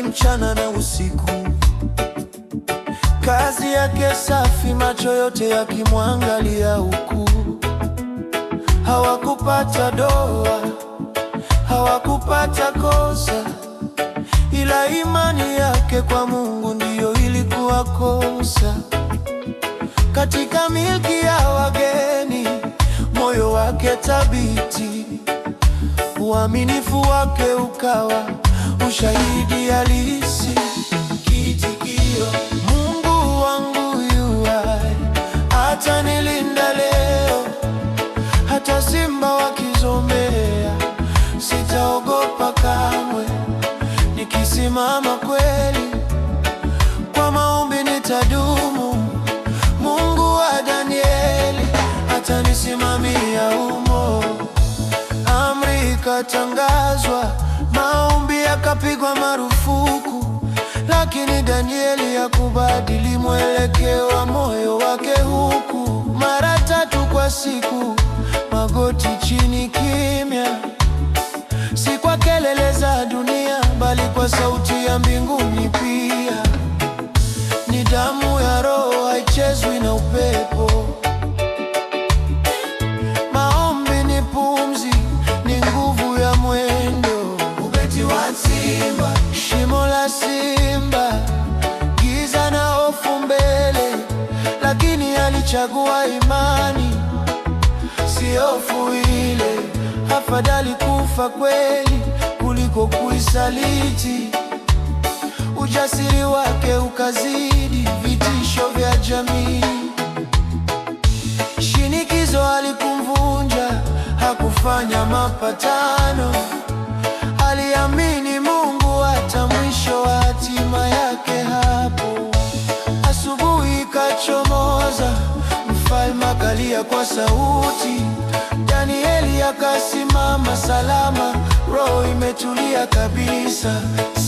mchana na usiku. Kazi yake safi, macho yote yakimwangalia huku. Hawakupata doa, hawakupata kosa, ila imani yake kwa Mungu ndiyo ilikuwa kosa. Katika milki ya wageni, moyo wake thabiti, uaminifu wake ukawa ushahidi halisi. Kiitikio: Mungu wangu yu hai, atanilinda leo. Hata simba wakizomea, sitaogopa kamwe. Nikisimama kweli, kwa maombi nitadumu. Mungu wa Danieli atanisimamia humo. Amri ikatangazwa, maombi yakapigwa marufuku, lakini Danieli hakubadili mwelekeo wa moyo wake huku. Mara 3 kwa siku, magoti chini, kimya, si kwa kelele za dunia, bali kwa sauti ya mbinguni pia. Ni damu ya Roho, haichezwi na upepo. Maombi ni pumzi, ni nguvu ya mwendo. Ubeti wa simba, shimo la simba, giza na hofu mbele, lakini alichagua imani, si hofu ile. Afadhali kufa kweli kuliko kuisaliti. Ujasiri wake ukazidi vitisho vya jamii. Shinikizo halikumvunja, hakufanya mapatano. Aliamini Mungu hata mwisho wa hatima yake hapo. Asubuhi ikachomoza, mfalme akalia kwa sauti. Danieli akasimama salama, roho imetulia kabisa.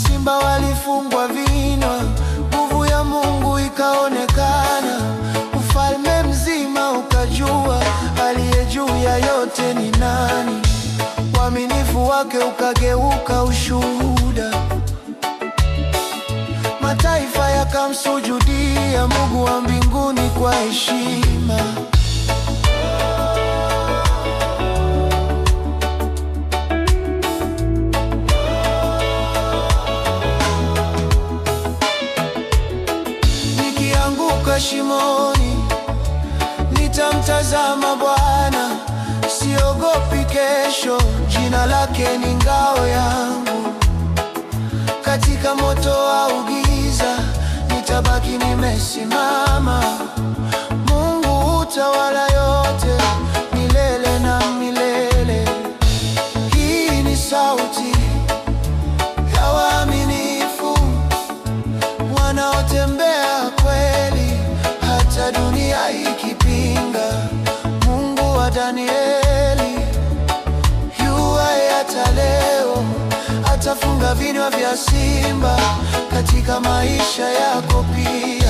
Simba walifungwa vinywa, nguvu ya Mungu ikaonekana. Ufalme mzima ukajua aliye juu ya yote ni nani. Uaminifu wake ukageuka ushuhuda. Mataifa yakamsujudia Mungu wa mbinguni kwa heshima. Nikianguka shimoni, nitamtazama Bwana. Siogopi kesho, jina lake ni ngao yangu. Katika moto au giza, nitabaki nimesimama. Mungu hutawala yote, milele na milele. Hii ni sauti ya waaminifu, wanaotembea kweli hata dunia ikipinga. Mungu wa Danieli yu hai hata leo, atafunga vinywa vya simba katika maisha yako pia.